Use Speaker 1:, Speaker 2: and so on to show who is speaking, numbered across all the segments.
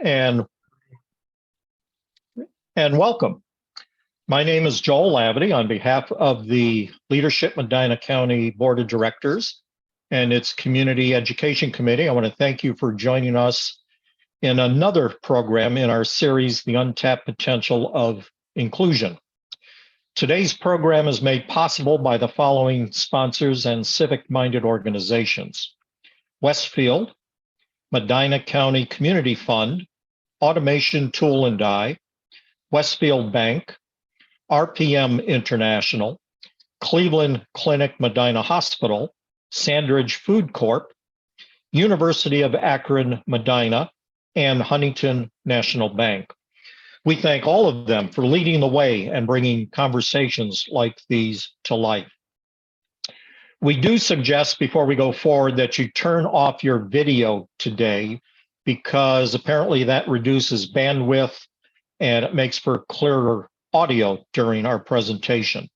Speaker 1: and welcome. My name is Joel Lavity on behalf of the Leadership Medina County Board of Directors and its Community Education Committee. I want to thank you for joining us in another program in our series, The Untapped Potential of Inclusion. Today's program is made possible by the following sponsors and civic-minded organizations: Westfield, Medina County Community Fund, Automation Tool and Die, Westfield Bank, RPM International, Cleveland Clinic Medina Hospital, Sandridge Food Corp, University of Akron Medina, and Huntington National Bank. We thank all of them for leading the way and bringing conversations like these to life. We do suggest before we go forward that you turn off your video today, because apparently that reduces bandwidth and it makes for clearer audio during our presentation.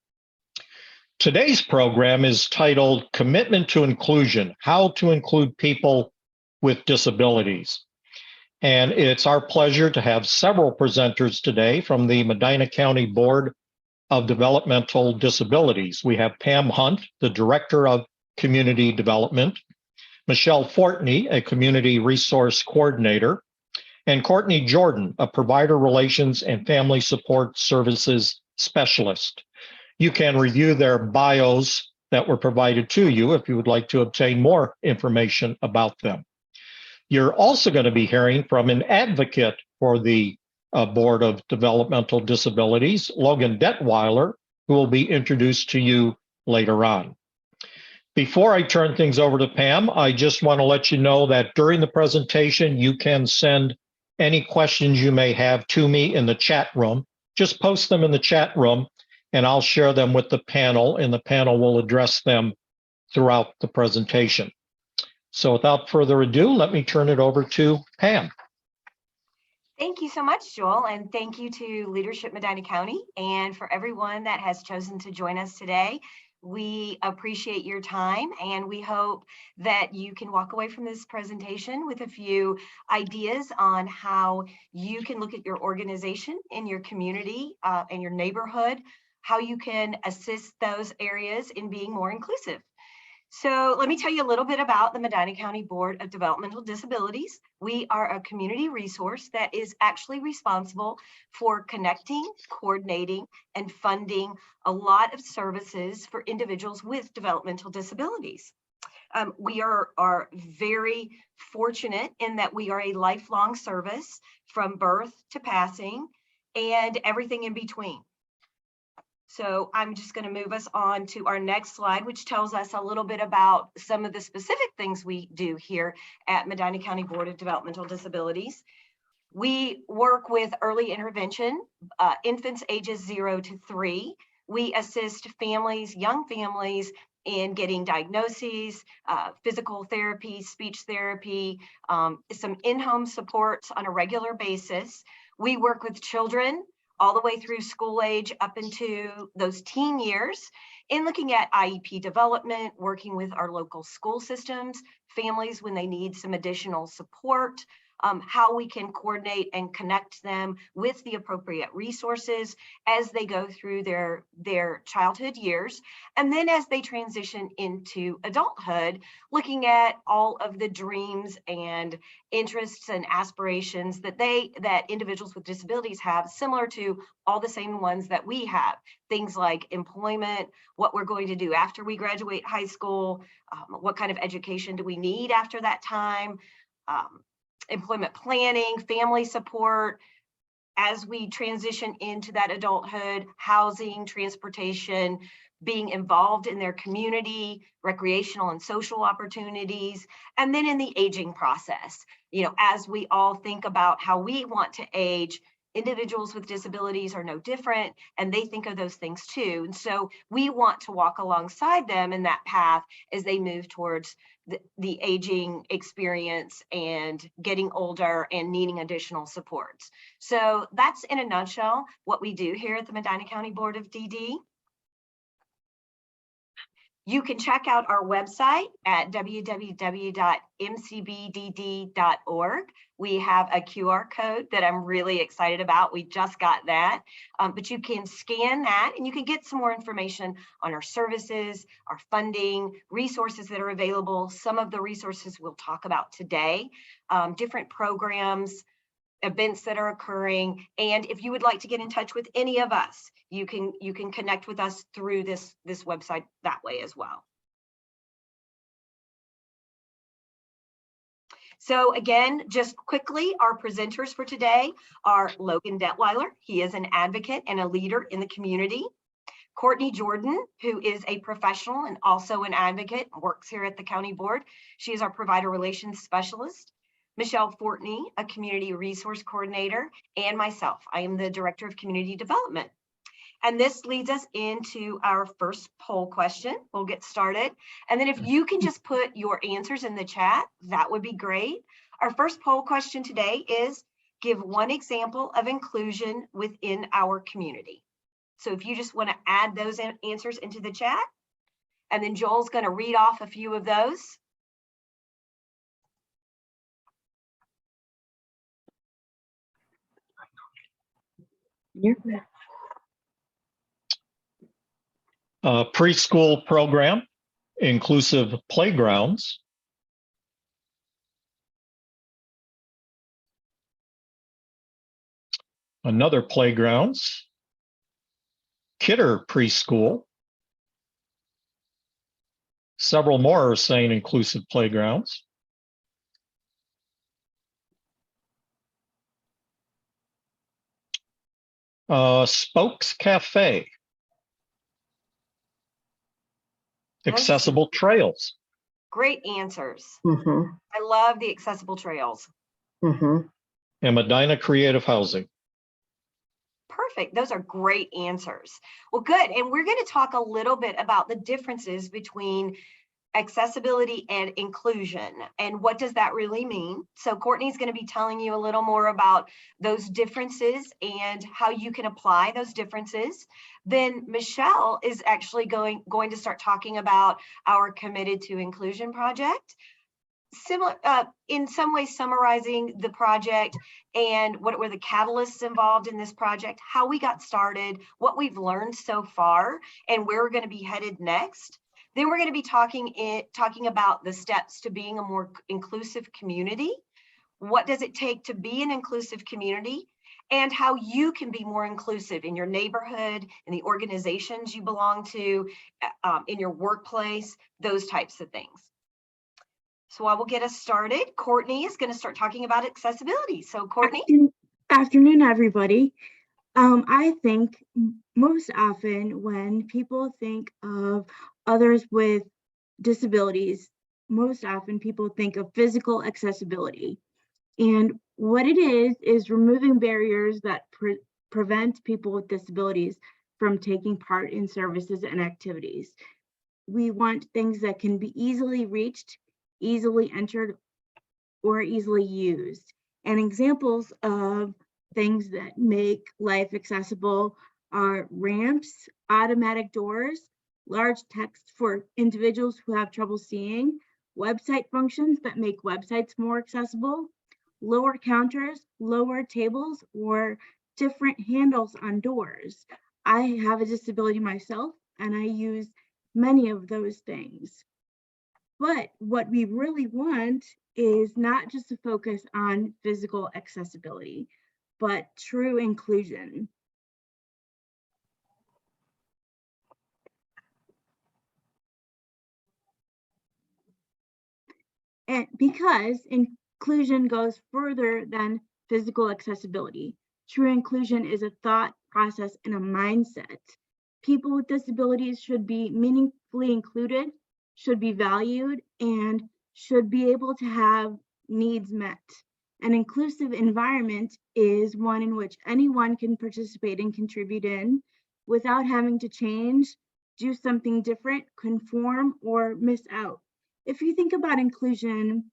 Speaker 1: Today's program is titled Commitment to Inclusion: How to Include People with Disabilities. And it's our pleasure to have several presenters today from the Medina County Board of Developmental Disabilities. We have Pam Hunt, the Director of Community Development, Michelle Fortney, a Community Resource Coordinator, and Courtney Jordan, a Provider Relations and Family Support Services Specialist. You can review their bios that were provided to you if you would like to obtain more information about them. You're also going to be hearing from an advocate for the Board of Developmental Disabilities, Logan Detweiler, who will be introduced to you later on. Before I turn things over to Pam, I just want to let you know that during the presentation, you can send any questions you may have to me in the chat room. Just post them in the chat room and I'll share them with the panel, and the panel will address them throughout the presentation. So without further ado, let me turn it over to Pam.
Speaker 2: Thank you so much, Joel, and thank you to Leadership Medina County and for everyone that has chosen to join us today. We appreciate your time, and we hope that you can walk away from this presentation with a few ideas on how you can look at your organization in your community and your neighborhood, how you can assist those areas in being more inclusive. So let me tell you a little bit about the Medina County Board of Developmental Disabilities. We are a community resource that is actually responsible for connecting, coordinating, and funding a lot of services for individuals with developmental disabilities. We are very fortunate in that we are a lifelong service from birth to passing and everything in between. So I'm just going to move us on to our next slide, which tells us a little bit about some of the specific things we do here at Medina County Board of Developmental Disabilities. We work with early intervention, infants ages 0 to 3. We assist families, young families, in getting diagnoses, physical therapy, speech therapy, some in-home supports on a regular basis. We work with children all the way through school age up into those teen years in looking at IEP development, working with our local school systems, families when they need some additional support, how we can coordinate and connect them with the appropriate resources as they go through their childhood years. And then as they transition into adulthood, looking at all of the dreams and interests and aspirations that individuals with disabilities have, similar to all the same ones that we have. Things like employment, what we're going to do after we graduate high school, what kind of education do we need after that time, employment planning, family support, as we transition into that adulthood, housing, transportation, being involved in their community, recreational and social opportunities, and then in the aging process. As we all think about how we want to age, individuals with disabilities are no different, and they think of those things too. And so we want to walk alongside them in that path as they move towards the aging experience and getting older and needing additional supports. So that's in a nutshell what we do here at the Medina County Board of DD. You can check out our website at www.mcbdd.org. We have a QR code that I'm really excited about. We just got that, but you can scan that and you can get some more information on our services, our funding, resources that are available. Some of the resources we'll talk about today, different programs, events that are occurring. And if you would like to get in touch with any of us, you can connect with us through this website that way as well. So again, just quickly, our presenters for today are Logan Detweiler. He is an advocate and a leader in the community. Courtney Jordan, who is a professional and also an advocate, works here at the county board. She is our provider relations specialist. Michelle Fortney, a community resource coordinator, and myself. I am the director of community development. And this leads us into our first poll question. We'll get started. And then if you can just put your answers in the chat, that would be great. Our first poll question today is, give one example of inclusion within our community. So if you just want to add those answers into the chat, and then Joel's going to read off a few of those.
Speaker 1: Preschool program, inclusive playgrounds, another playgrounds, kidder preschool. Several more are saying inclusive playgrounds. Spokes Cafe. Accessible trails.
Speaker 2: Great answers.
Speaker 3: Mm-hmm.
Speaker 2: I love the accessible trails.
Speaker 3: Mm-hmm.
Speaker 1: And Medina Creative Housing.
Speaker 2: Perfect. Those are great answers. Well, good. And we're going to talk a little bit about the differences between accessibility and inclusion and what does that really mean. So Courtney's going to be telling you a little more about those differences and how you can apply those differences. Then Michelle is actually going to start talking about our Committed to Inclusion project. Similar, in some ways summarizing the project and what were the catalysts involved in this project, how we got started, what we've learned so far, and where we're going to be headed next. Then we're going to be talking about the steps to being a more inclusive community. What does it take to be an inclusive community? And how you can be more inclusive in your neighborhood, in the organizations you belong to, in your workplace, those types of things. So I will get us started. Courtney is going to start talking about accessibility. So Courtney.
Speaker 3: Afternoon, everybody. I think most often when people think of others with disabilities, most often people think of physical accessibility. And what it is removing barriers that prevent people with disabilities from taking part in services and activities. We want things that can be easily reached, easily entered, or easily used. And examples of things that make life accessible are ramps, automatic doors, large text for individuals who have trouble seeing, website functions that make websites more accessible, lower counters, lower tables, or different handles on doors. I have a disability myself, and I use many of those things. But what we really want is not just to focus on physical accessibility, but true inclusion. And because inclusion goes further than physical accessibility, true inclusion is a thought process and a mindset. People with disabilities should be meaningfully included, should be valued, and should be able to have needs met. An inclusive environment is one in which anyone can participate and contribute in without having to change, do something different, conform, or miss out. If you think about inclusion,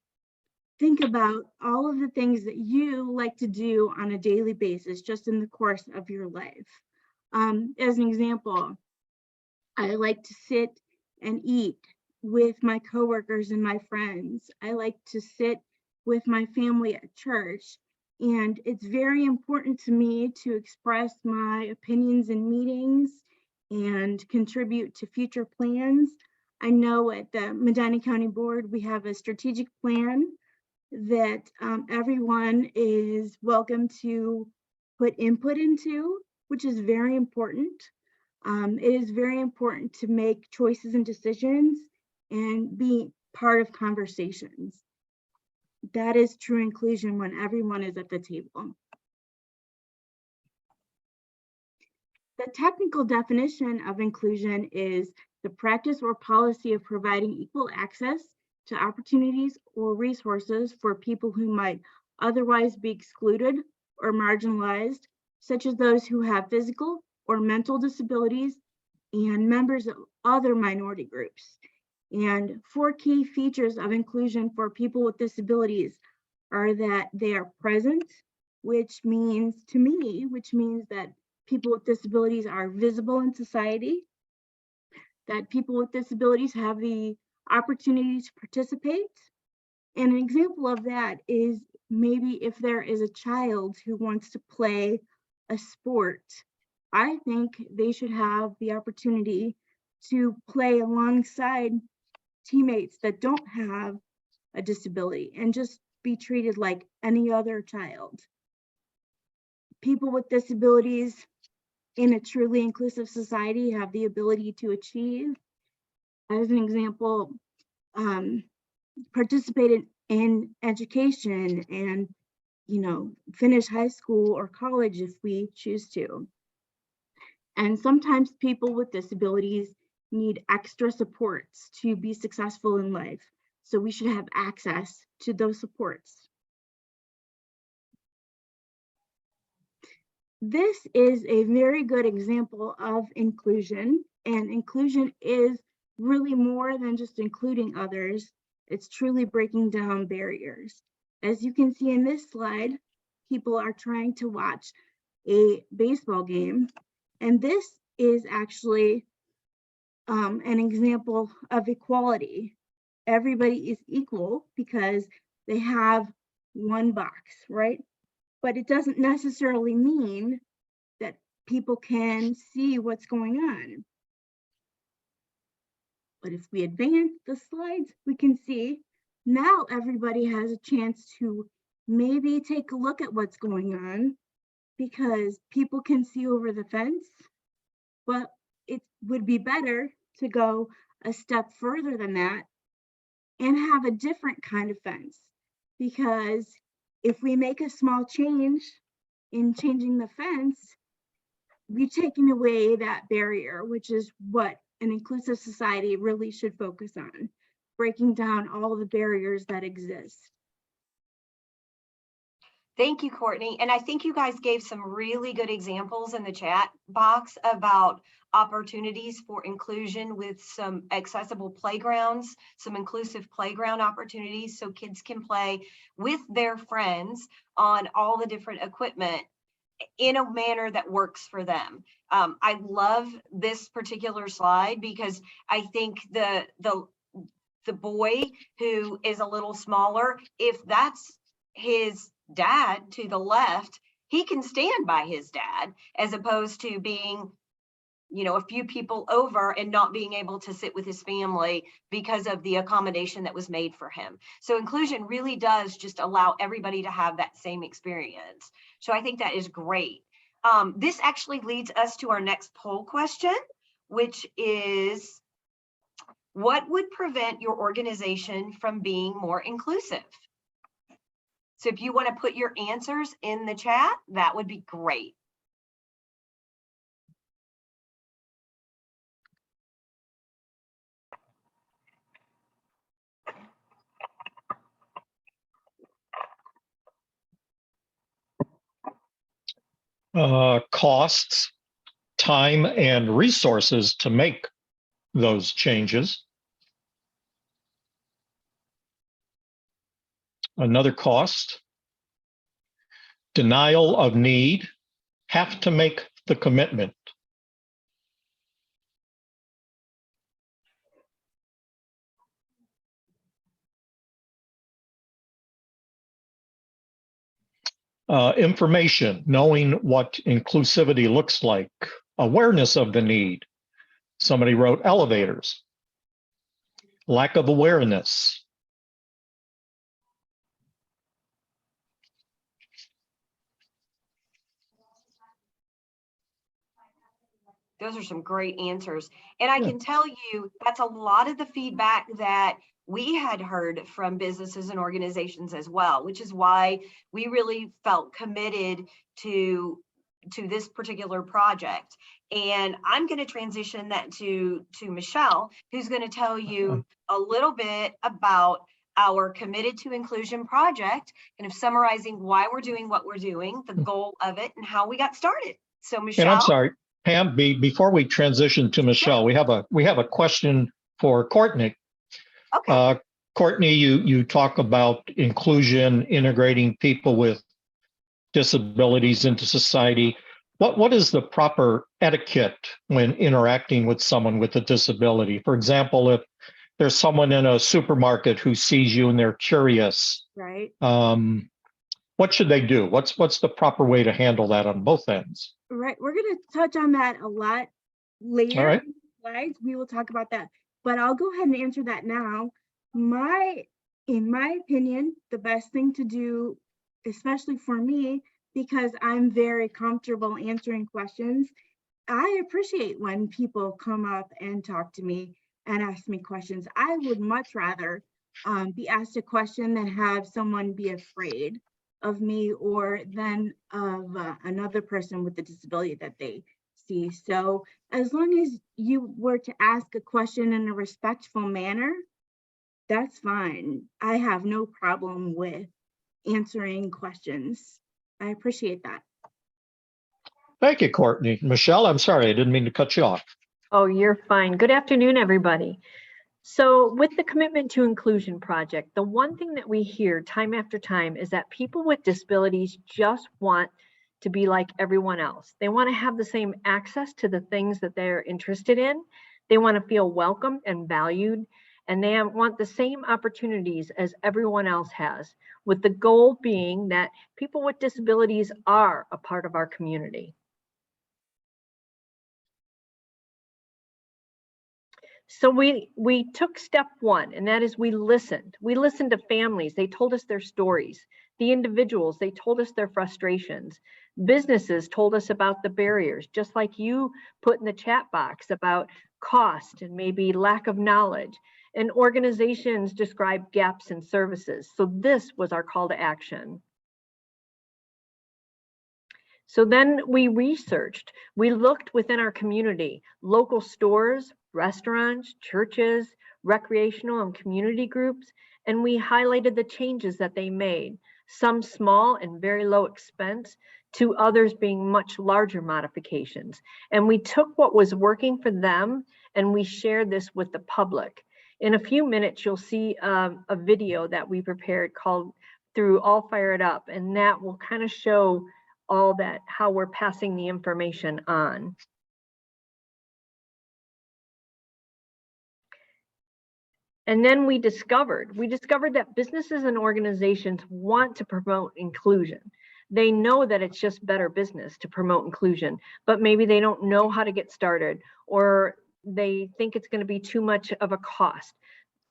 Speaker 3: think about all of the things that you like to do on a daily basis, just in the course of your life. As an example, I like to sit and eat with my coworkers and my friends. I like to sit with my family at church. And it's very important to me to express my opinions in meetings and contribute to future plans. I know at the Medina County Board, we have a strategic plan that everyone is welcome to put input into, which is very important. It is very important to make choices and decisions and be part of conversations. That is true inclusion when everyone is at the table. The technical definition of inclusion is the practice or policy of providing equal access to opportunities or resources for people who might otherwise be excluded or marginalized, such as those who have physical or mental disabilities and members of other minority groups. And 4 key features of inclusion for people with disabilities are that they are present, which means that people with disabilities are visible in society, that people with disabilities have the opportunity to participate. And an example of that is maybe if there is a child who wants to play a sport, I think they should have the opportunity to play alongside teammates that don't have a disability and just be treated like any other child. People with disabilities in a truly inclusive society have the ability to achieve. As an example, participate in education and, finish high school or college if we choose to. And sometimes people with disabilities need extra supports to be successful in life. So we should have access to those supports. This is a very good example of inclusion, and inclusion is really more than just including others. It's truly breaking down barriers. As you can see in this slide, people are trying to watch a baseball game, and this is actually an example of equality. Everybody is equal because they have one box, right? But it doesn't necessarily mean that people can see what's going on. But if we advance the slides, we can see now everybody has a chance to maybe take a look at what's going on because people can see over the fence, but it would be better to go a step further than that and have a different kind of fence, because if we make a small change in changing the fence, we're taking away that barrier, which is what an inclusive society really should focus on, breaking down all the barriers that exist.
Speaker 2: Thank you, Courtney. And I think you guys gave some really good examples in the chat box about opportunities for inclusion with some accessible playgrounds, some inclusive playground opportunities so kids can play with their friends on all the different equipment in a manner that works for them. I love this particular slide because I think the boy who is a little smaller, if that's his dad to the left, he can stand by his dad, as opposed to being, a few people over and not being able to sit with his family because of the accommodation that was made for him. So inclusion really does just allow everybody to have that same experience. So I think that is great. This actually leads us to our next poll question, which is, what would prevent your organization from being more inclusive? So if you want to put your answers in the chat, that would be great.
Speaker 1: Costs, time, and resources to make those changes. Another cost, denial of need, have to make the commitment. Information, knowing what inclusivity looks like, awareness of the need. Somebody wrote elevators. Lack of awareness.
Speaker 2: Those are some great answers. And I
Speaker 1: Yeah.
Speaker 2: can tell you that's a lot of the feedback that we had heard from businesses and organizations as well, which is why we really felt committed to this particular project. And I'm going to transition that to Michelle, who's going to tell you a little bit about our Committed to Inclusion project, kind of summarizing why we're doing what we're doing, the goal of it, and how we got started. So Michelle.
Speaker 1: And I'm sorry, Pam, before we transition to Michelle, we have a question for Courtney.
Speaker 2: Okay.
Speaker 1: Courtney, you talk about inclusion, integrating people with disabilities into society. What is the proper etiquette when interacting with someone with a disability? For example, if there's someone in a supermarket who sees you and they're curious,
Speaker 3: Right.
Speaker 1: what should they do? What's the proper way to handle that on both ends?
Speaker 3: Right. We're going to touch on that a lot later.
Speaker 1: All right.
Speaker 3: In the slides. We will talk about that, but I'll go ahead and answer that now. In my opinion, the best thing to do, especially for me, because I'm very comfortable answering questions, I appreciate when people come up and talk to me and ask me questions. I would much rather be asked a question than have someone be afraid of me or then of another person with a disability that they see. So as long as you were to ask a question in a respectful manner, that's fine. I have no problem with answering questions. I appreciate that.
Speaker 1: Thank you, Courtney. Michelle, I'm sorry, I didn't mean to cut you off.
Speaker 4: Oh, you're fine. Good afternoon, everybody. So with the Commitment to Inclusion project, the one thing that we hear time after time is that people with disabilities just want to be like everyone else. They want to have the same access to the things that they're interested in. They want to feel welcome and valued, and they want the same opportunities as everyone else has, with the goal being that people with disabilities are a part of our community. So we took step one, and that is we listened. We listened to families. They told us their stories. The individuals, they told us their frustrations. Businesses told us about the barriers, just like you put in the chat box about cost and maybe lack of knowledge. And organizations described gaps in services. So this was our call to action. So then we researched, we looked within our community, local stores, restaurants, churches, recreational and community groups, and we highlighted the changes that they made, some small and very low expense, to others being much larger modifications. And we took what was working for them and we shared this with the public. In a few minutes, you'll see a video that we prepared called Through All Fired Up, and that will kind of show all that, how we're passing the information on. And then we discovered that businesses and organizations want to promote inclusion. They know that it's just better business to promote inclusion, but maybe they don't know how to get started, or they think it's going to be too much of a cost.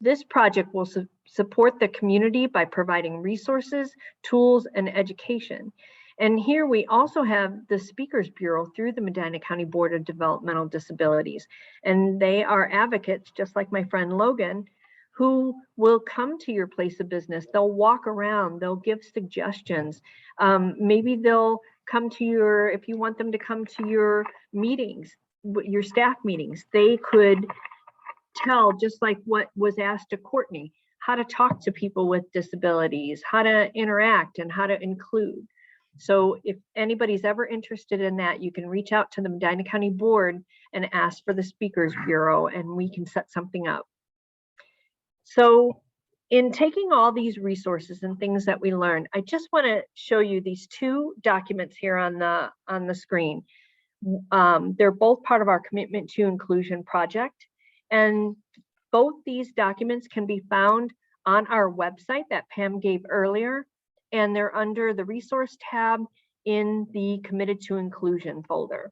Speaker 4: This project will support the community by providing resources, tools, and education. And here we also have the Speakers Bureau through the Medina County Board of Developmental Disabilities. And they are advocates, just like my friend Logan, who will come to your place of business. They'll walk around, they'll give suggestions. Maybe they'll come to your, if you want them to come to your meetings, your staff meetings, they could tell, just like what was asked to Courtney, how to talk to people with disabilities, how to interact and how to include. So if anybody's ever interested in that, you can reach out to the Medina County Board and ask for the Speakers Bureau, and we can set something up. So in taking all these resources and things that we learned, I just want to show you these two documents here on the screen. They're both part of our Commitment to Inclusion project, and both these documents can be found on our website that Pam gave earlier. and they're under the resource tab in the Committed to Inclusion folder.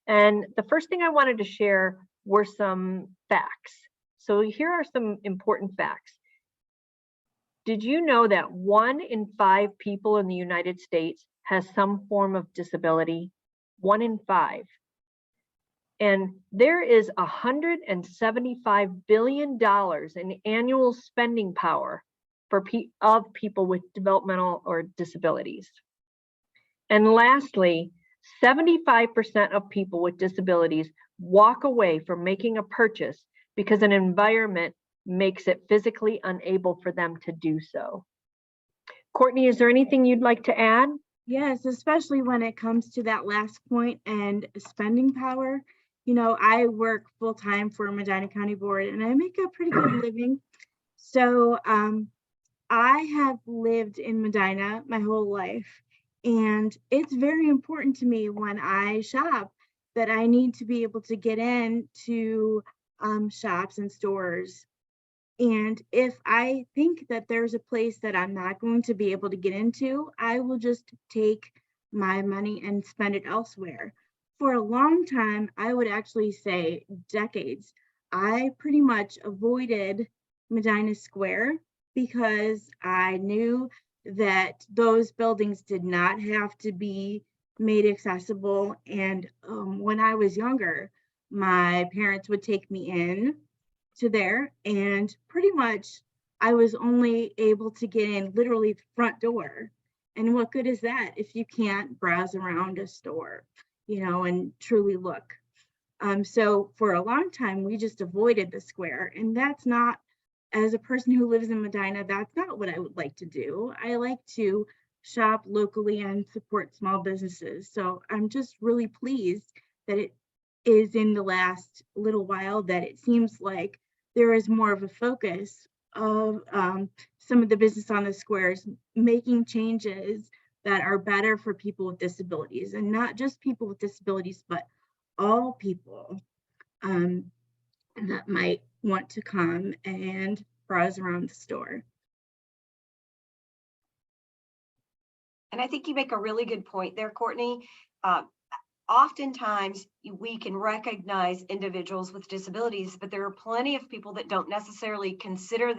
Speaker 4: And the first thing I wanted to share were some facts. So here are some important facts. Did you know that 1 in 5 people in the United States has some form of disability? 1 in 5. And there is $175 billion in annual spending power for people with developmental or disabilities. And lastly, 75% of people with disabilities walk away from making a purchase because an environment makes it physically unable for them to do so. Courtney, is there anything you'd like to add?
Speaker 3: Yes, especially when it comes to that last point and spending power. You know, I work full time for Medina County Board and I make a pretty good living. So I have lived in Medina my whole life, and it's very important to me when I shop that I need to be able to get into shops and stores. And if I think that there's a place that I'm not going to be able to get into, I will just take my money and spend it elsewhere. For a long time, I would actually say decades, I pretty much avoided Medina Square because I knew that those buildings did not have to be made accessible. And when I was younger, my parents would take me in to there, and pretty much I was only able to get in literally the front door. And what good is that if you can't browse around a store, you know, and truly look? So for a long time, we just avoided the square, and that's not, as a person who lives in Medina, that's not what I would like to do. I like to shop locally and support small businesses. So I'm just really pleased that it is in the last little while that it seems like there is more of a focus of some of the business on the squares making changes that are better for people with disabilities, and not just people with disabilities, but all people that might want to come and browse around the store.
Speaker 2: And I think you make a really good point there, Courtney. Oftentimes we can recognize individuals with disabilities, but there are plenty of people that don't necessarily consider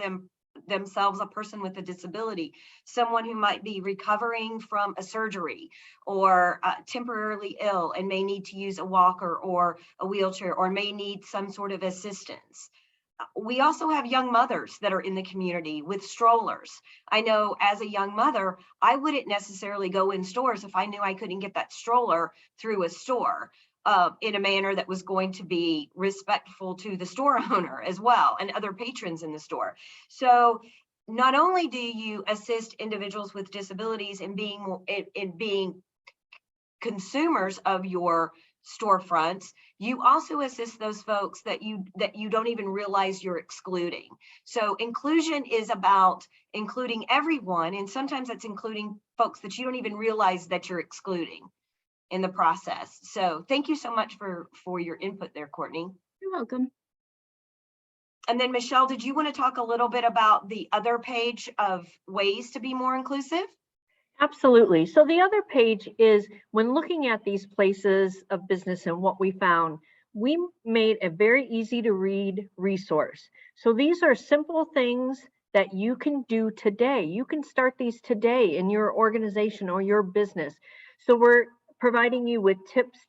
Speaker 2: themselves a person with a disability, someone who might be recovering from a surgery or temporarily ill and may need to use a walker or a wheelchair or may need some sort of assistance. We also have young mothers that are in the community with strollers. I know as a young mother, I wouldn't necessarily go in stores if I knew I couldn't get that stroller through a store in a manner that was going to be respectful to the store owner as well and other patrons in the store. So not only do you assist individuals with disabilities in being consumers of your storefronts, you also assist those folks that you don't even realize you're excluding. So inclusion is about including everyone, and sometimes that's including folks that you don't even realize that you're excluding in the process. So thank you so much for your input there, Courtney.
Speaker 3: You're welcome.
Speaker 2: And then Michelle, did you want to talk a little bit about the other page of ways to be more inclusive?
Speaker 4: Absolutely. So the other page is when looking at these places of business and what we found, we made a very easy to read resource. So these are simple things that you can do today. You can start these today in your organization or your business. So we're providing you with tips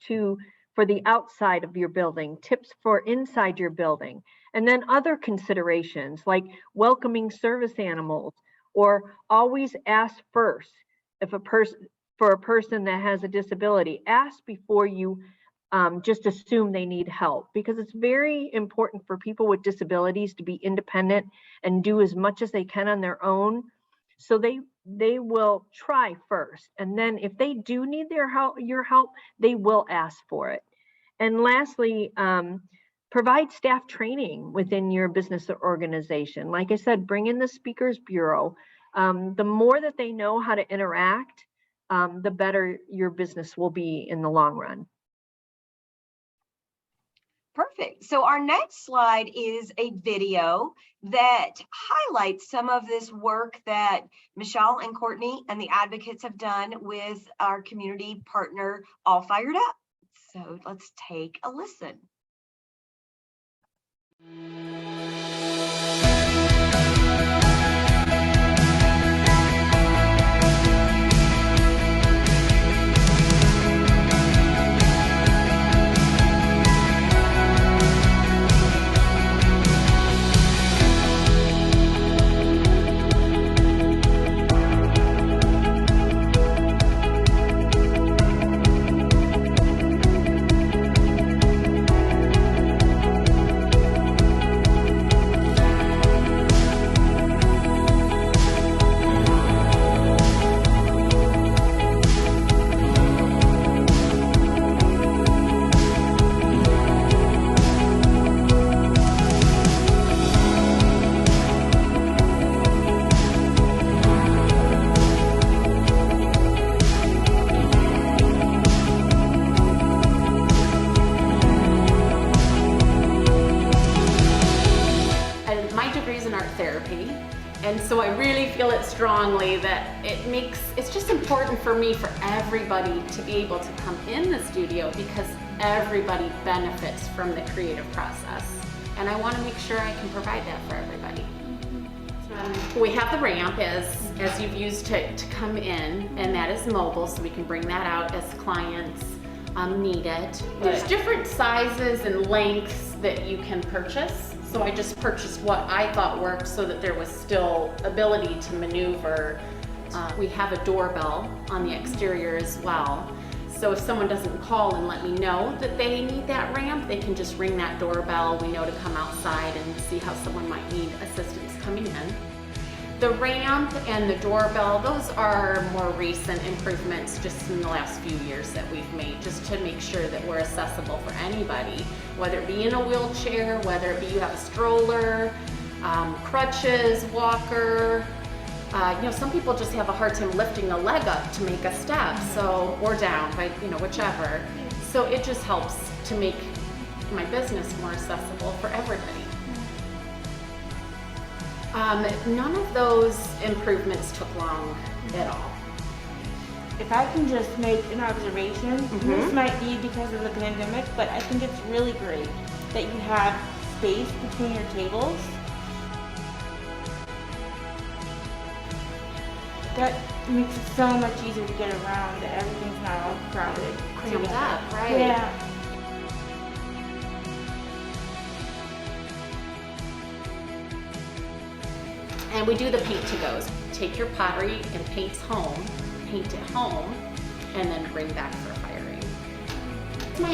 Speaker 4: for the outside of your building, tips for inside your building, and then other considerations like welcoming service animals or always ask first. If for a person that has a disability, ask before you just assume they need help, because it's very important for people with disabilities to be independent and do as much as they can on their own. So they will try first, and then if they do need your help, they will ask for it. And lastly, provide staff training within your business or organization. Like I said, bring in the Speakers Bureau. The more that they know how to interact, the better your business will be in the long run.
Speaker 2: Perfect. So our next slide is a video that highlights some of this work that Michelle and Courtney and the advocates have done with our community partner, All Fired Up. So let's take a listen.
Speaker 5: And so I really feel it strongly that it's just important for me for everybody to be able to come in the studio because everybody benefits from the creative process. And I want to make sure I can provide that for everybody. We have the ramp as you've used to come in, and that is mobile, so we can bring that out as clients need it. There's different sizes and lengths that you can purchase. So I just purchased what I thought worked so that there was still ability to maneuver. We have a doorbell on the exterior as well. So if someone doesn't call and let me know that they need that ramp, they can just ring that doorbell. We know to come outside and see how someone might need assistance coming in. The ramp and the doorbell, those are more recent improvements just in the last few years that we've made, just to make sure that we're accessible for anybody, whether it be in a wheelchair, whether it be you have a stroller, crutches, walker. Some people just have a hard time lifting a leg up to make a step, or down, whichever. So it just helps to make my business more accessible for everybody. None of those improvements took long at all.
Speaker 6: If I can just make an observation, this might be because of the pandemic, but I think it's really great that you have space between your tables. That makes it so much easier to get around, that everything's not all crowded.
Speaker 5: Crammed up, right?
Speaker 6: Yeah.
Speaker 5: And we do the paint to goes. Take your pottery and paint it home, and then bring back for firing.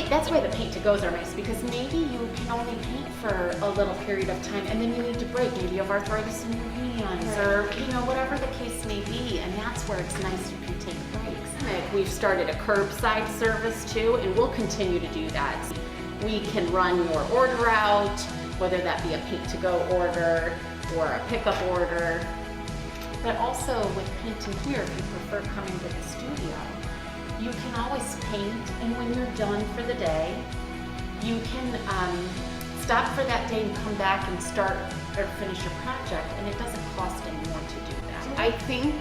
Speaker 5: That's why the paint to goes are nice, because maybe you can only paint for a little period of time and then you need to break. Maybe you have arthritis in your hands, or whatever the case may be, and that's where it's nice you can take breaks. We've started a curbside service too, and we'll continue to do that. We can run your order out, whether that be a paint to go order or a pickup order. But also with painting here, if you prefer coming to the studio, you can always paint, and when you're done for the day, you can stop for that day and come back and start or finish your project, and it doesn't cost any more to do that. I think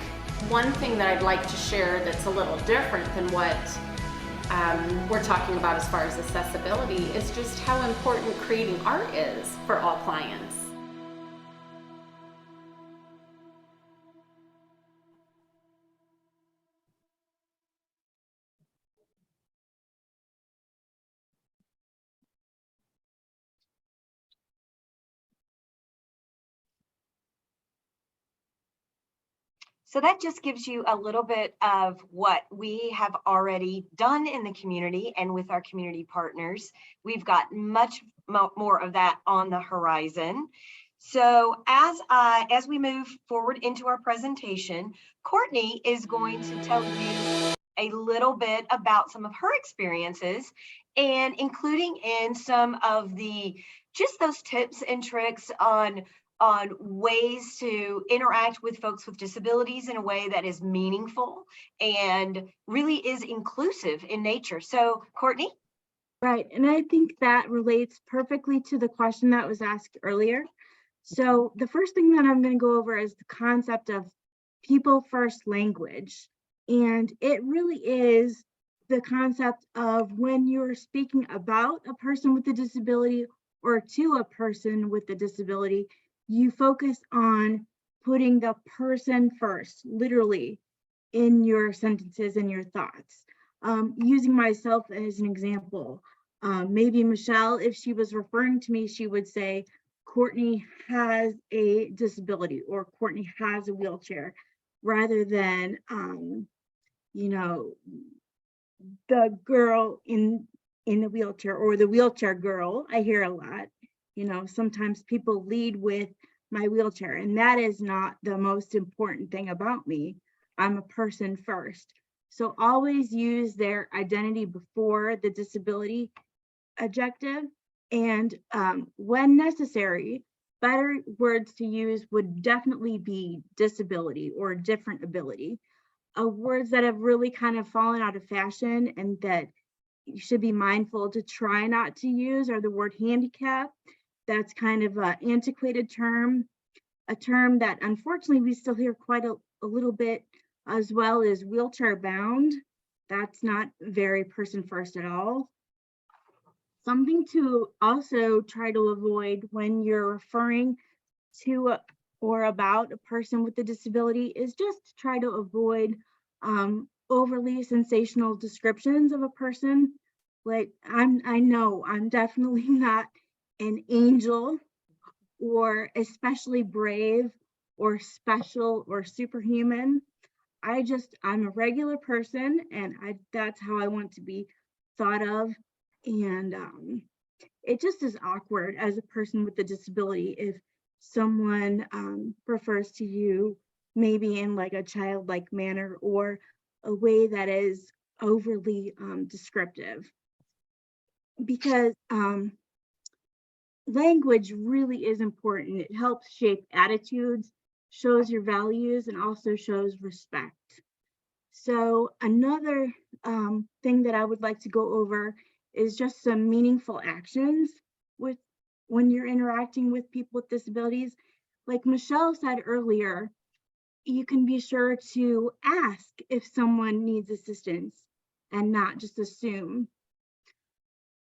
Speaker 5: one thing that I'd like to share that's a little different than what we're talking about as far as accessibility is just how important creating art is for all clients.
Speaker 2: So that just gives you a little bit of what we have already done in the community and with our community partners. We've got much more of that on the horizon. So as we move forward into our presentation, Courtney is going to tell you a little bit about some of her experiences, and including in some of just those tips and tricks on ways to interact with folks with disabilities in a way that is meaningful and really is inclusive in nature. So, Courtney?
Speaker 3: Right, and I think that relates perfectly to the question that was asked earlier. So the first thing that I'm going to go over is the concept of people first language. And it really is the concept of when you're speaking about a person with a disability or to a person with a disability, you focus on putting the person first, literally, in your sentences and your thoughts. Using myself as an example, maybe Michelle, if she was referring to me, she would say, Courtney has a disability or Courtney has a wheelchair, rather than, you know, the girl in the wheelchair or the wheelchair girl. I hear a lot, you know, sometimes people lead with my wheelchair, and that is not the most important thing about me. I'm a person first. So always use their identity before the disability adjective. And when necessary, better words to use would definitely be disability or different ability. Words that have really kind of fallen out of fashion and that you should be mindful to try not to use are the word handicap. That's kind of an antiquated term, a term that unfortunately we still hear quite a little bit, as well as wheelchair bound. That's not very person first at all. Something to also try to avoid when you're referring to or about a person with a disability is just try to avoid overly sensational descriptions of a person. Like I know I'm definitely not an angel or especially brave or special or superhuman. I'm a regular person, and that's how I want to be thought of. And it just is awkward as a person with a disability if someone refers to you maybe in like a childlike manner or a way that is overly descriptive, because language really is important. It helps shape attitudes, shows your values, and also shows respect. So another thing that I would like to go over is just some meaningful actions with when you're interacting with people with disabilities. Like Michelle said earlier, you can be sure to ask if someone needs assistance and not just assume.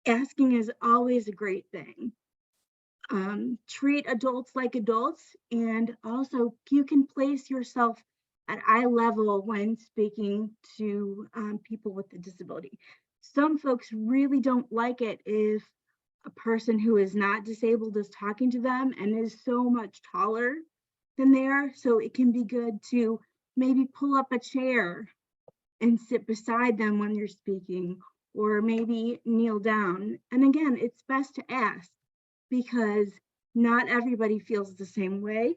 Speaker 3: Asking is always a great thing. Treat adults like adults, and also you can place yourself at eye level when speaking to people with a disability. Some folks really don't like it if a person who is not disabled is talking to them and is so much taller than they are. So it can be good to maybe pull up a chair and sit beside them when you're speaking, or maybe kneel down. And again, it's best to ask, because not everybody feels the same way,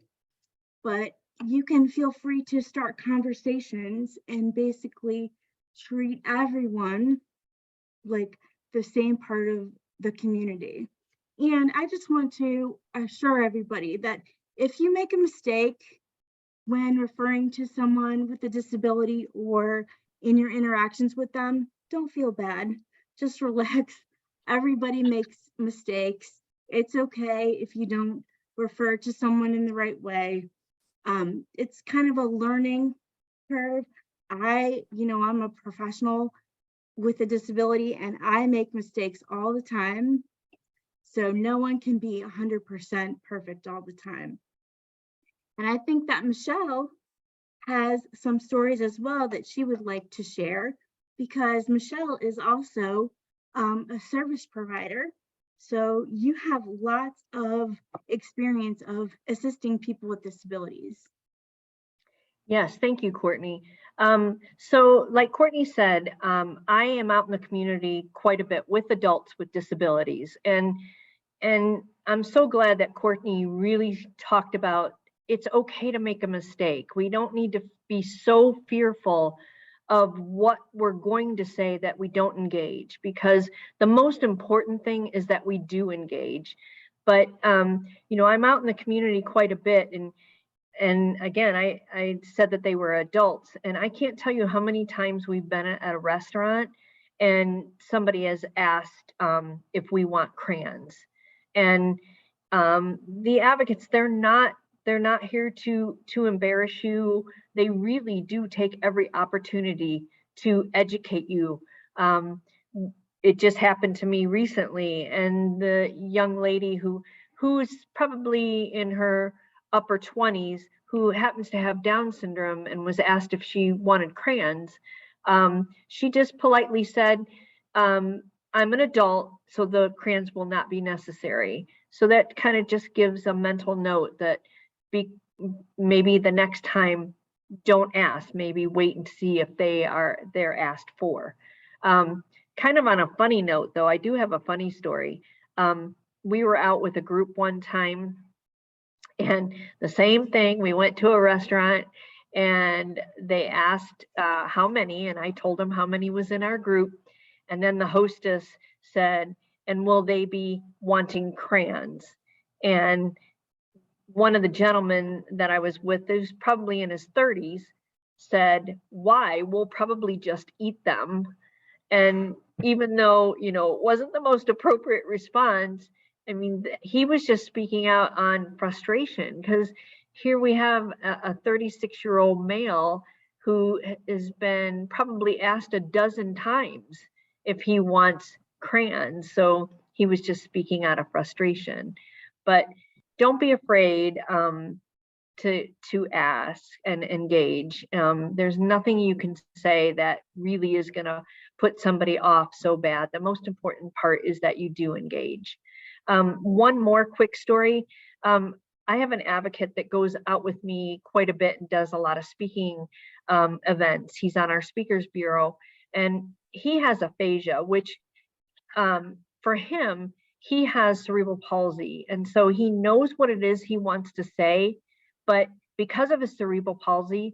Speaker 3: but you can feel free to start conversations and basically treat everyone like the same part of the community. And I just want to assure everybody that if you make a mistake when referring to someone with a disability or in your interactions with them, don't feel bad. Just relax. Everybody makes mistakes. It's okay if you don't refer to someone in the right way. It's kind of a learning curve. I'm a professional with a disability and I make mistakes all the time. So no one can be 100% perfect all the time. And I think that Michelle has some stories as well that she would like to share, because Michelle is also a service provider. So you have lots of experience of assisting people with disabilities.
Speaker 4: Yes, thank you, Courtney. So like Courtney said, I am out in the community quite a bit with adults with disabilities. And I'm so glad that Courtney really talked about it's okay to make a mistake. We don't need to be so fearful of what we're going to say that we don't engage, because the most important thing is that we do engage. But, I'm out in the community quite a bit, and again, I said that they were adults, and I can't tell you how many times we've been at a restaurant and somebody has asked if we want crayons. And the advocates, they're not here to embarrass you. They really do take every opportunity to educate you. It just happened to me recently, and the young lady who's probably in her upper 20s, who happens to have Down syndrome, and was asked if she wanted crayons, she just politely said, I'm an adult, so the crayons will not be necessary. So that kind of just gives a mental note that maybe the next time, don't ask, maybe wait and see if they're asked for. Kind of on a funny note though, I do have a funny story. We were out with a group one time, and the same thing, we went to a restaurant and they asked how many, and I told them how many was in our group. And then the hostess said, and will they be wanting crayons? And one of the gentlemen that I was with, who's probably in his 30s, said, why? We'll probably just eat them. And even though, it wasn't the most appropriate response, I mean, he was just speaking out on frustration, because here we have a 36-year-old male who has been probably asked a dozen times if he wants crayons. So he was just speaking out of frustration. But don't be afraid to ask and engage. There's nothing you can say that really is going to put somebody off so bad. The most important part is that you do engage. One more quick story. I have an advocate that goes out with me quite a bit and does a lot of speaking events. He's on our speakers bureau, and he has aphasia, which for him, he has cerebral palsy. And so he knows what it is he wants to say, but because of his cerebral palsy,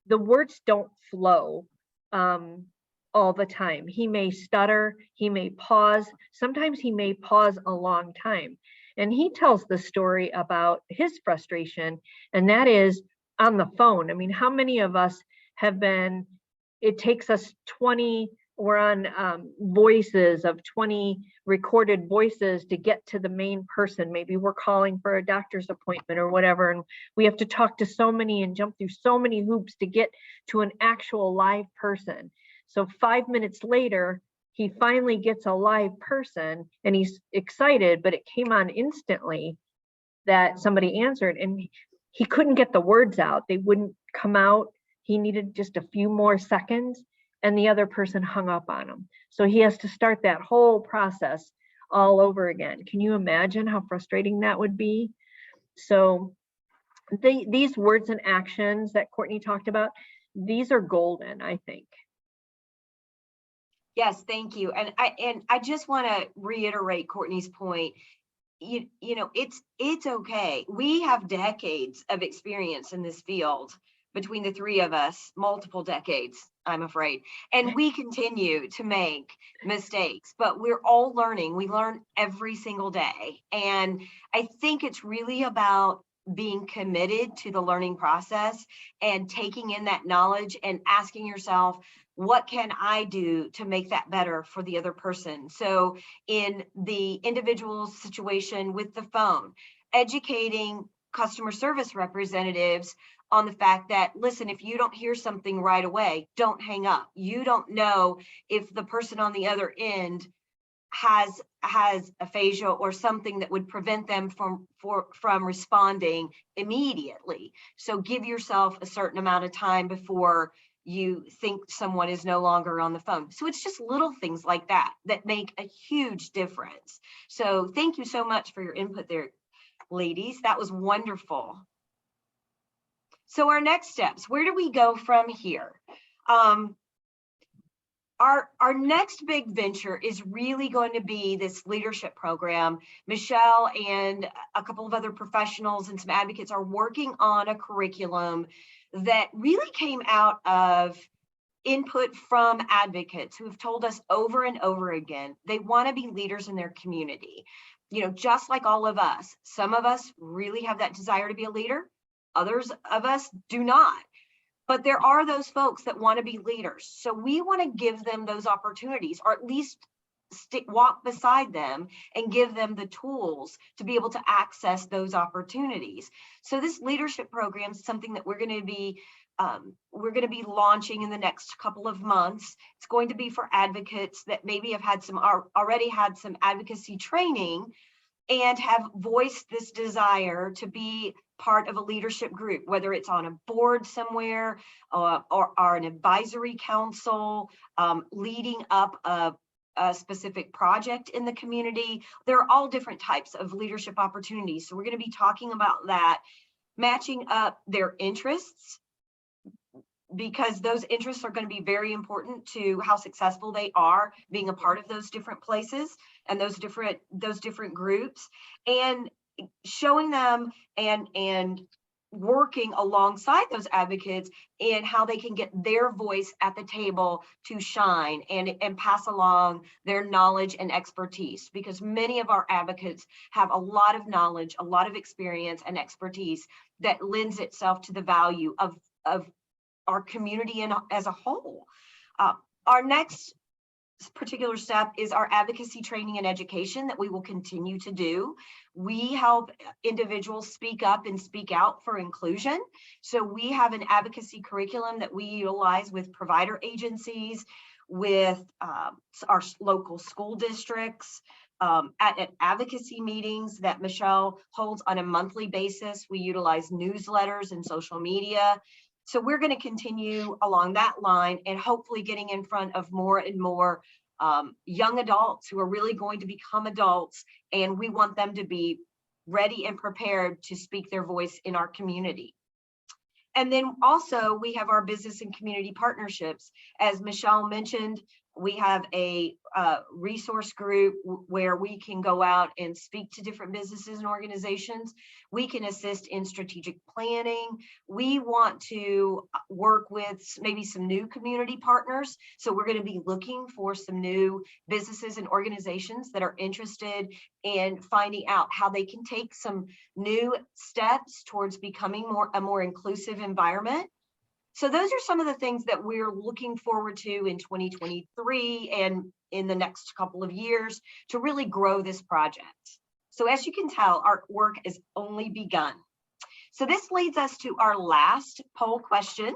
Speaker 4: the words don't flow all the time. He may stutter, he may pause. Sometimes he may pause a long time. And he tells the story about his frustration, and that is on the phone. I mean, how many of us have been, it takes us 20, we're on voices of 20 recorded voices to get to the main person. Maybe we're calling for a doctor's appointment or whatever, and we have to talk to so many and jump through so many hoops to get to an actual live person. So 5 minutes later, he finally gets a live person and he's excited, but it came on instantly that somebody answered, and he couldn't get the words out. They wouldn't come out. He needed just a few more seconds, and the other person hung up on him. So he has to start that whole process all over again. Can you imagine how frustrating that would be? So these words and actions that Courtney talked about, these are golden, I think.
Speaker 2: Yes, thank you. And I just want to reiterate Courtney's point. You know, it's okay. We have decades of experience in this field between the three of us, multiple decades, I'm afraid. And we continue to make mistakes, but we're all learning. We learn every single day. And I think it's really about being committed to the learning process and taking in that knowledge and asking yourself, what can I do to make that better for the other person? So in the individual situation with the phone, educating customer service representatives on the fact that, listen, if you don't hear something right away, don't hang up. You don't know if the person on the other end has aphasia or something that would prevent them from responding immediately. So give yourself a certain amount of time before you think someone is no longer on the phone. So it's just little things like that that make a huge difference. So thank you so much for your input there, ladies. That was wonderful. So our next steps, where do we go from here? Our next big venture is really going to be this leadership program. Michelle and a couple of other professionals and some advocates are working on a curriculum that really came out of input from advocates who have told us over and over again, they want to be leaders in their community. You know, just like all of us, some of us really have that desire to be a leader. Others of us do not. But there are those folks that want to be leaders. So we want to give them those opportunities, or at least walk beside them and give them the tools to be able to access those opportunities. So this leadership program is something that we're going to be launching in the next couple of months. It's going to be for advocates that maybe have had already had some advocacy training and have voiced this desire to be part of a leadership group, whether it's on a board somewhere or an advisory council, leading up a specific project in the community. There are all different types of leadership opportunities. So we're going to be talking about that, matching up their interests, because those interests are going to be very important to how successful they are being a part of those different places and those different groups, and showing them and working alongside those advocates in how they can get their voice at the table to shine and pass along their knowledge and expertise, because many of our advocates have a lot of knowledge, a lot of experience and expertise that lends itself to the value of our community and as a whole. Our next particular step is our advocacy training and education that we will continue to do. We help individuals speak up and speak out for inclusion. So we have an advocacy curriculum that we utilize with provider agencies, with our local school districts, at advocacy meetings that Michelle holds on a monthly basis. We utilize newsletters and social media. So we're going to continue along that line and hopefully getting in front of more and more young adults who are really going to become adults, and we want them to be ready and prepared to speak their voice in our community. And then also we have our business and community partnerships. As Michelle mentioned, we have a resource group where we can go out and speak to different businesses and organizations. We can assist in strategic planning. We want to work with maybe some new community partners. So we're going to be looking for some new businesses and organizations that are interested in finding out how they can take some new steps towards becoming a more inclusive environment. So those are some of the things that we're looking forward to in 2023 and in the next couple of years to really grow this project. So as you can tell, our work has only begun. So this leads us to our last poll question,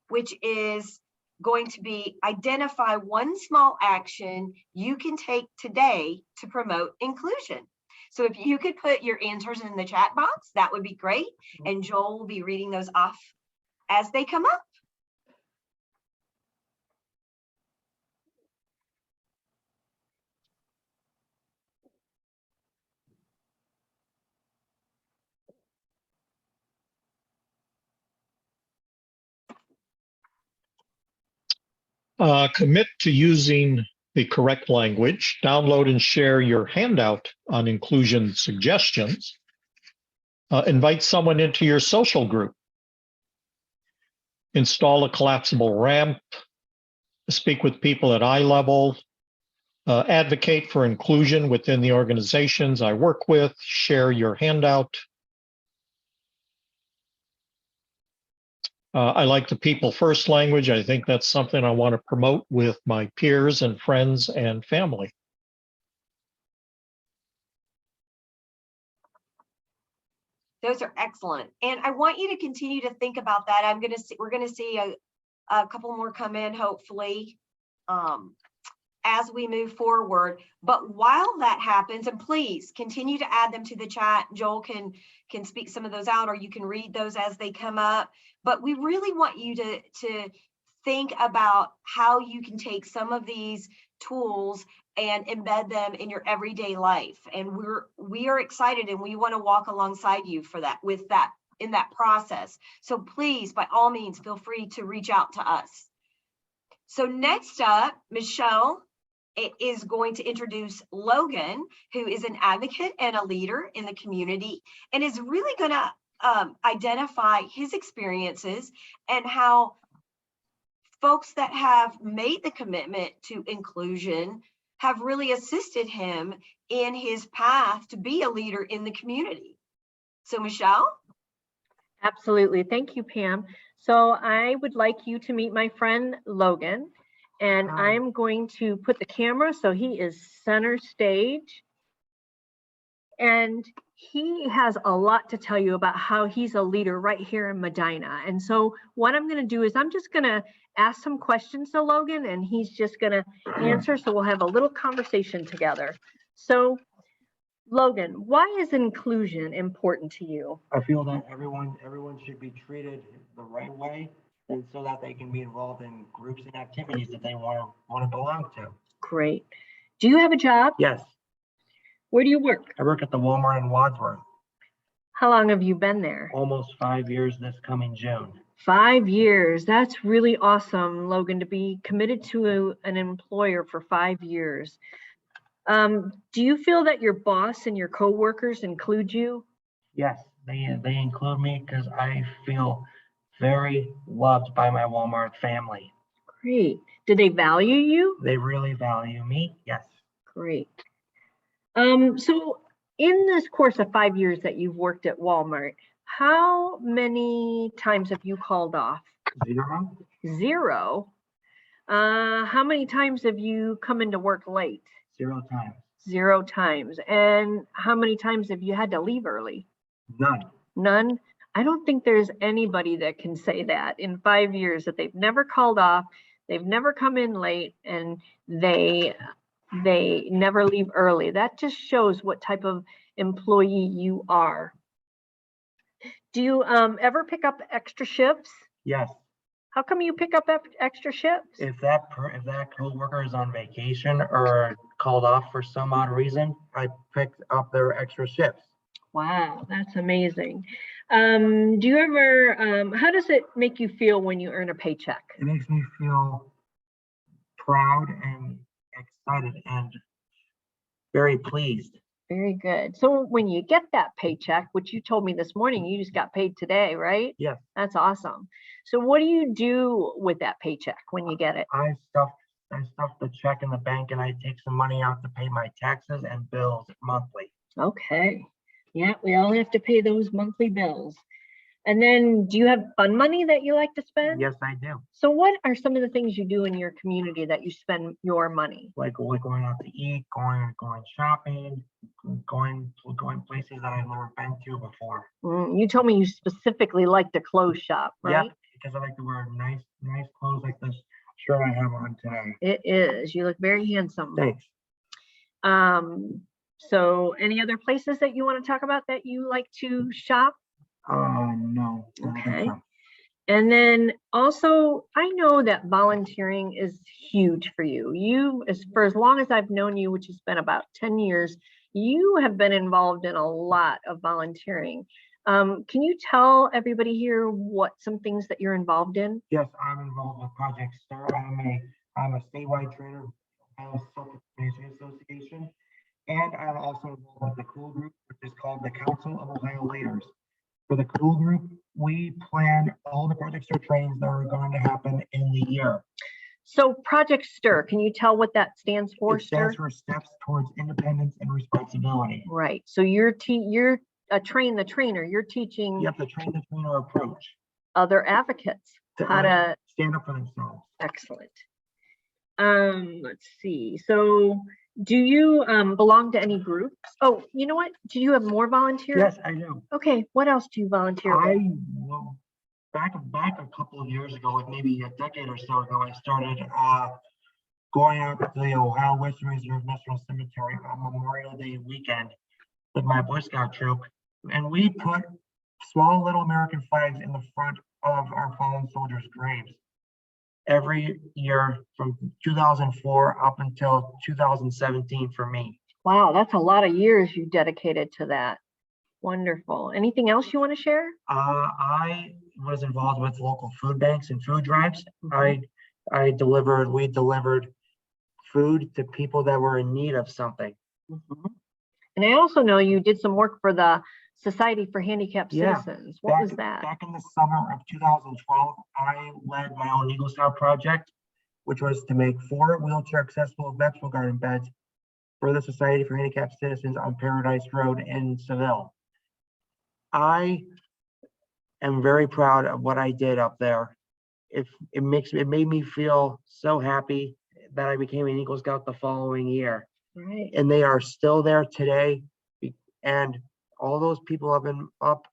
Speaker 2: which is going to be identify one small action you can take today to promote inclusion. So if you could put your answers in the chat box, that would be great. And Joel will be reading those off as they come up.
Speaker 1: Commit to using the correct language. Download and share your handout on inclusion suggestions. Invite someone into your social group. Install a collapsible ramp. Speak with people at eye level. Advocate for inclusion within the organizations I work with. Share your handout. I like the people first language. I think that's something I want to promote with my peers and friends and family.
Speaker 2: Those are excellent. And I want you to continue to think about that. We're going to see a couple more come in, hopefully, as we move forward. But while that happens, and please continue to add them to the chat. Joel can speak some of those out, or you can read those as they come up. But we really want you to think about how you can take some of these tools and embed them in your everyday life. And we are excited, and we want to walk alongside you in that process. So please, by all means, feel free to reach out to us. So next up, Michelle is going to introduce Logan, who is an advocate and a leader in the community, and is really going to identify his experiences and how folks that have made the commitment to inclusion have really assisted him in his path to be a leader in the community. So Michelle?
Speaker 4: Absolutely. Thank you, Pam. So I would like you to meet my friend Logan, and
Speaker 7: Hi.
Speaker 4: I'm going to put the camera so he is center stage. And he has a lot to tell you about how he's a leader right here in Medina. And so what I'm going to do is I'm just going to ask some questions to Logan, and he's just going to answer. So we'll have a little conversation together. So Logan, why is inclusion important to you?
Speaker 7: I feel that everyone should be treated the right way, and so that they can be involved in groups and activities that they want to belong to.
Speaker 4: Great. Do you have a job?
Speaker 7: Yes,
Speaker 4: Where do you work?
Speaker 7: I work at the Walmart in Wadsworth.
Speaker 4: How long have you been there?
Speaker 7: Almost 5 years this coming June.
Speaker 4: 5 years. That's really awesome, Logan, to be committed to an employer for 5 years. Do you feel that your boss and your coworkers include you?
Speaker 7: Yes, they include me because I feel very loved by my Walmart family.
Speaker 4: Great. Do they value you?
Speaker 7: They really value me. Yes.
Speaker 4: Great. So in this course of 5 years that you've worked at Walmart, how many times have you called off?
Speaker 7: 0.
Speaker 4: 0. How many times have you come into work late?
Speaker 7: 0 times.
Speaker 4: 0 times. And how many times have you had to leave early?
Speaker 7: None.
Speaker 4: None. I don't think there's anybody that can say that in 5 years that they've never called off, they've never come in late, and they never leave early. That just shows what type of employee you are. Do you ever pick up extra shifts?
Speaker 7: Yes.
Speaker 4: How come you pick up extra shifts?
Speaker 7: If that coworker is on vacation or called off for some odd reason, I picked up their extra shifts.
Speaker 4: Wow, that's amazing. Do you ever, how does it make you feel when you earn a paycheck?
Speaker 7: It makes me feel proud and excited and very pleased.
Speaker 4: Very good. So when you get that paycheck, which you told me this morning, you just got paid today, right?
Speaker 7: Yes.
Speaker 4: That's awesome. So what do you do with that paycheck when you get it?
Speaker 7: I stuff the check in the bank, and I take some money out to pay my taxes and bills monthly.
Speaker 4: Okay. Yeah, we all have to pay those monthly bills. And then do you have fun money that you like to spend?
Speaker 7: Yes, I do.
Speaker 4: So what are some of the things you do in your community that you spend your money?
Speaker 7: Like going out to eat, going shopping, going places that I've never been to before.
Speaker 4: You told me you specifically like to clothes shop, right?
Speaker 7: Yeah, because I like to wear nice clothes like this shirt I have on today.
Speaker 4: It is. You look very handsome.
Speaker 7: Thanks.
Speaker 4: So any other places that you want to talk about that you like to shop?
Speaker 7: No. I don't think
Speaker 4: Okay.
Speaker 7: so.
Speaker 4: And then also, I know that volunteering is huge for you. For as long as I've known you, which has been about 10 years, you have been involved in a lot of volunteering. Can you tell everybody here what some things that you're involved in?
Speaker 7: Yes, I'm involved with Project STIR. I'm a statewide trainer of Ohio Self-Organization Association, and I'm also involved with the COOL group, which is called the Council of Ohio Leaders. For the COOL group, we plan all the Project STIR trainings that are going to happen in the year.
Speaker 4: So Project STIR, can you tell what that stands for?
Speaker 7: It stands for Steps Towards Independence and Responsibility.
Speaker 4: Right. So you're a train the trainer. You're teaching
Speaker 7: You have to train the trainer approach
Speaker 4: other advocates how to
Speaker 7: stand up for themselves.
Speaker 4: excellent. Let's see. So do you belong to any groups? Oh, you know what? Do you have more volunteers?
Speaker 7: Yes, I do.
Speaker 4: Okay. What else do you volunteer with?
Speaker 7: Back a couple of years ago, like maybe a decade or so ago, I started going out to the Ohio Western Reserve National Cemetery on Memorial Day weekend with my Boy Scout troop, and we put small little American flags in the front of our fallen soldiers' graves every year from 2004 up until 2017 for me.
Speaker 4: Wow, that's a lot of years you dedicated to that. Wonderful. Anything else you want to share?
Speaker 7: I was involved with local food banks and food drives. We delivered food to people that were in need of something.
Speaker 4: And I also know you did some work for the Society for Handicapped Citizens. What was that?
Speaker 7: Back in the summer of 2012, I led my own Eagle Scout project, which was to make 4 wheelchair accessible vegetable garden beds for the Society for Handicapped Citizens on Paradise Road in Seville. I am very proud of what I did up there. It made me feel so happy that I became an Eagle Scout the following year.
Speaker 4: Right.
Speaker 7: And they are still there today. And all those people have been up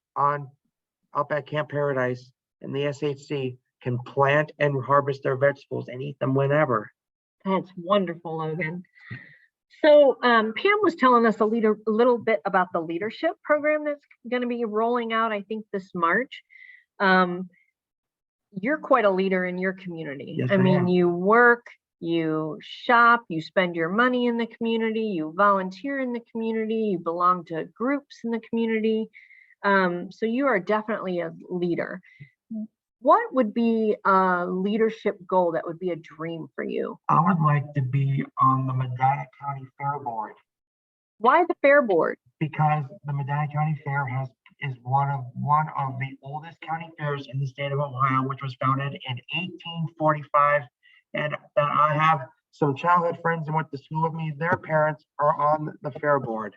Speaker 7: at Camp Paradise and the SHC can plant and harvest their vegetables and eat them whenever.
Speaker 4: That's wonderful, Logan. So Pam was telling us a little bit about the leadership program that's going to be rolling out, I think, this March. You're quite a leader in your community.
Speaker 7: Yes,
Speaker 4: I mean,
Speaker 7: am.
Speaker 4: you work, you shop, you spend your money in the community, you volunteer in the community, you belong to groups in the community. So you are definitely a leader. What would be a leadership goal that would be a dream for you?
Speaker 7: I would like to be on the Medina County Fair Board
Speaker 4: Why the Fair Board?
Speaker 7: because the Medina County Fair is one of the oldest county fairs in the state of Ohio, which was founded in 1845. And that I have some childhood friends and went to school with me. Their parents are on the fair board.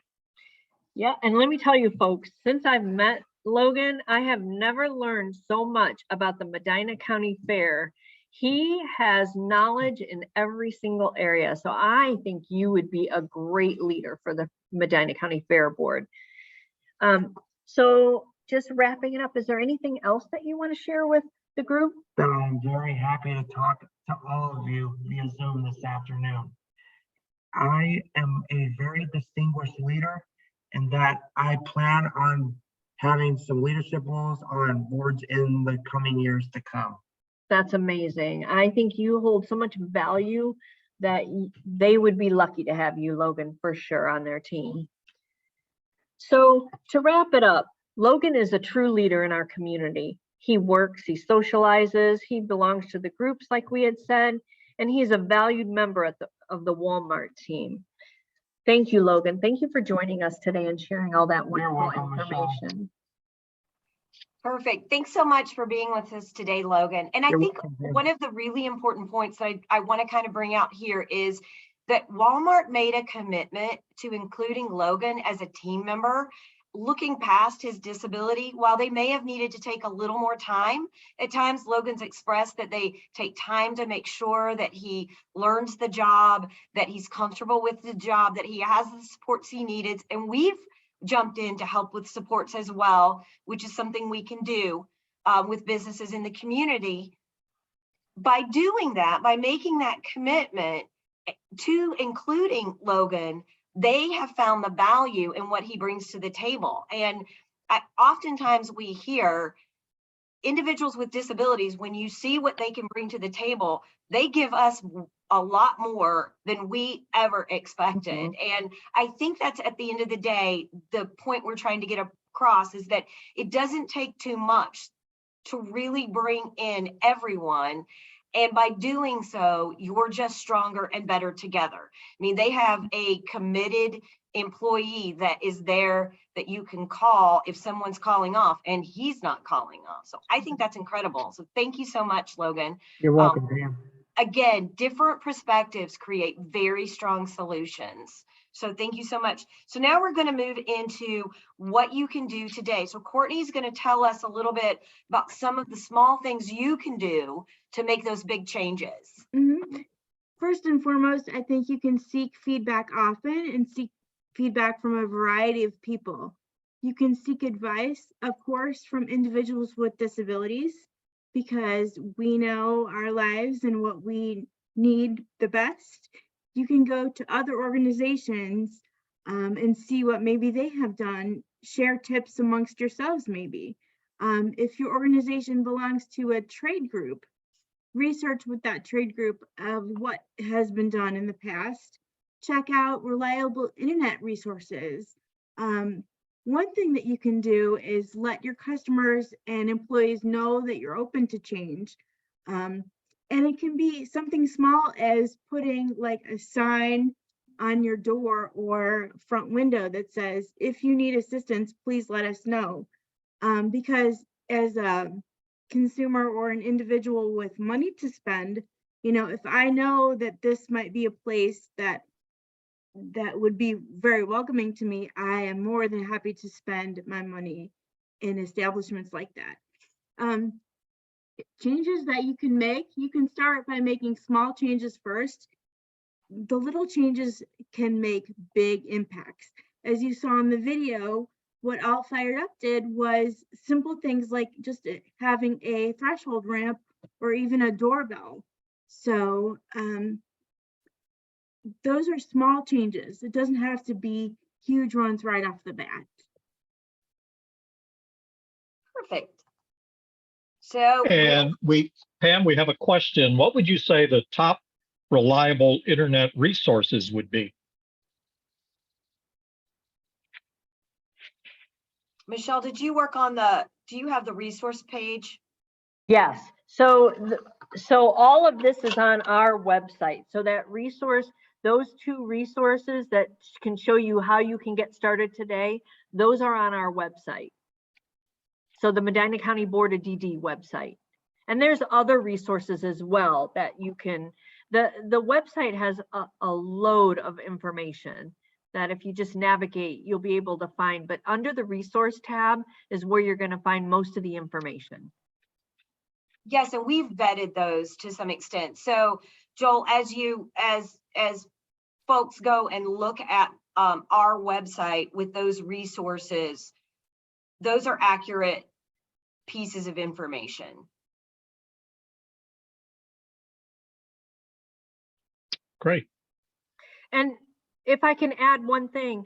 Speaker 4: Yeah, and let me tell you folks, since I've met Logan, I have never learned so much about the Medina County Fair. He has knowledge in every single area. So I think you would be a great leader for the Medina County Fair Board. So just wrapping it up, is there anything else that you want to share with the group?
Speaker 7: That I'm very happy to talk to all of you via Zoom this afternoon. I am a very distinguished leader and that I plan on having some leadership roles on boards in the coming years to come.
Speaker 4: That's amazing. I think you hold so much value that they would be lucky to have you, Logan, for sure, on their team. So to wrap it up, Logan is a true leader in our community. He works, he socializes, he belongs to the groups like we had said, and he's a valued member of the Walmart team. Thank you, Logan. Thank you for joining us today and sharing all that wonderful
Speaker 7: welcome,
Speaker 4: information.
Speaker 7: Michelle.
Speaker 2: Perfect. Thanks so much for being with us today, Logan. And I
Speaker 7: You're
Speaker 2: think
Speaker 7: welcome, Pam.
Speaker 2: one of the really important points that I want to kind of bring out here is that Walmart made a commitment to including Logan as a team member, looking past his disability. While they may have needed to take a little more time, at times Logan's expressed that they take time to make sure that he learns the job, that he's comfortable with the job, that he has the supports he needed. And we've jumped in to help with supports as well, which is something we can do with businesses in the community. By doing that, by making that commitment to including Logan, they have found the value in what he brings to the table. And oftentimes we hear individuals with disabilities, when you see what they can bring to the table, they give us a lot more than we ever expected. Mm-hmm. And I think that's, at the end of the day, the point we're trying to get across is that it doesn't take too much to really bring in everyone. And by doing so, you're just stronger and better together. I mean, they have a committed employee that is there that you can call if someone's calling off, and he's not calling off. So I think that's incredible. So thank you so much, Logan.
Speaker 7: You're welcome, Pam.
Speaker 2: Again, different perspectives create very strong solutions. So thank you so much. So now we're going to move into what you can do today. So Courtney's going to tell us a little bit about some of the small things you can do to make those big changes.
Speaker 3: Mm-hmm. First and foremost, I think you can seek feedback often and seek feedback from a variety of people. You can seek advice, of course, from individuals with disabilities, because we know our lives and what we need the best. You can go to other organizations and see what maybe they have done, share tips amongst yourselves maybe. If your organization belongs to a trade group, research with that trade group of what has been done in the past. Check out reliable internet resources. One thing that you can do is let your customers and employees know that you're open to change. And it can be something small as putting like a sign on your door or front window that says, if you need assistance, please let us know. Because as a consumer or an individual with money to spend, you know, if I know that this might be a place that would be very welcoming to me, I am more than happy to spend my money in establishments like that. Changes that you can make, you can start by making small changes first. The little changes can make big impacts. As you saw in the video, what All Fired Up did was simple things like just having a threshold ramp or even a doorbell. So those are small changes. It doesn't have to be huge ones right off the bat.
Speaker 2: Perfect. So,
Speaker 1: And Pam, we have a question. What would you say the top reliable internet resources would be?
Speaker 2: Michelle, did you work on do you have the resource page?
Speaker 4: Yes. So, so all of this is on our website. So that resource, those 2 resources that can show you how you can get started today, those are on our website. So the Medina County Board of DD website. And there's other resources as well that you can, the website has a load of information that if you just navigate, you'll be able to find, but under the resource tab is where you're going to find most of the information.
Speaker 2: Yes, and we've vetted those to some extent. So Joel, as folks go and look at our website with those resources, those are accurate pieces of information.
Speaker 1: Great.
Speaker 4: And if I can add one thing,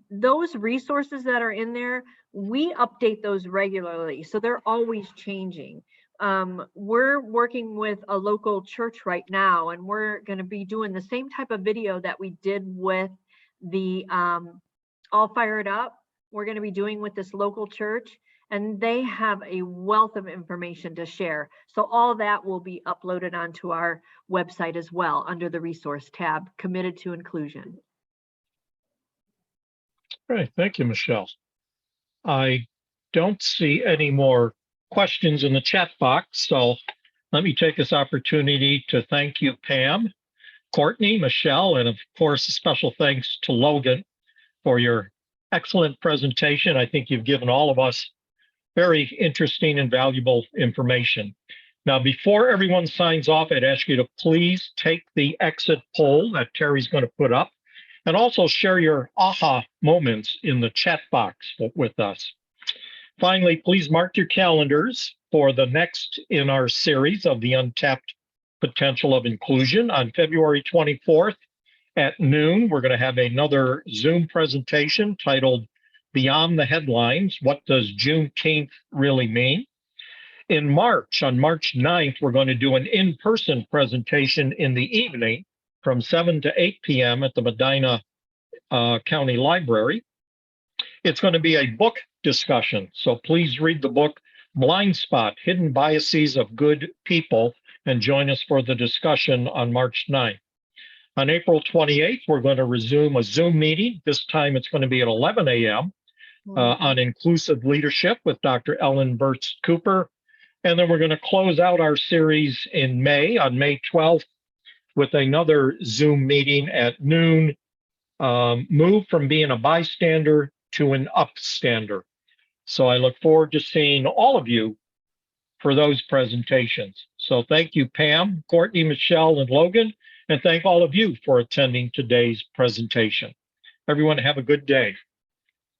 Speaker 4: those resources that are in there, we update those regularly. So they're always changing. We're working with a local church right now, and we're going to be doing the same type of video that we did with the All Fired Up. We're going to be doing with this local church, and they have a wealth of information to share. So all that will be uploaded onto our website as well under the resource tab, Committed to Inclusion.
Speaker 1: Great. Thank you, Michelle. I don't see any more questions in the chat box, so let me take this opportunity to thank you, Pam, Courtney, Michelle, and of course, a special thanks to Logan for your excellent presentation. I think you've given all of us very interesting and valuable information. Now, before everyone signs off, I'd ask you to please take the exit poll that Terry's going to put up, and also share your aha moments in the chat box with us. Finally, please mark your calendars for the next in our series of the Untapped Potential of Inclusion on February 24th at noon. We're going to have another Zoom presentation titled Beyond the Headlines, What Does Juneteenth Really Mean? In March, on March 9th, we're going to do an in-person presentation in the evening from 7 to 8 p.m. at the Medina County Library. It's going to be a book discussion, so please read the book Blind Spot, Hidden Biases of Good People, and join us for the discussion on March 9th. On April 28th, we're going to resume a Zoom meeting. This time it's going to be at 11 a.m. On inclusive leadership with Dr. Ellen Burtz Cooper. And then we're going to close out our series in May, on May 12th, with another Zoom meeting at noon. Move from being a bystander to an upstander. So I look forward to seeing all of you for those presentations. So thank you, Pam, Courtney, Michelle, and Logan, and thank all of you for attending today's presentation. Everyone have a good day.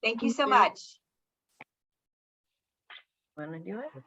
Speaker 2: Thank you so much.
Speaker 4: Want to do it?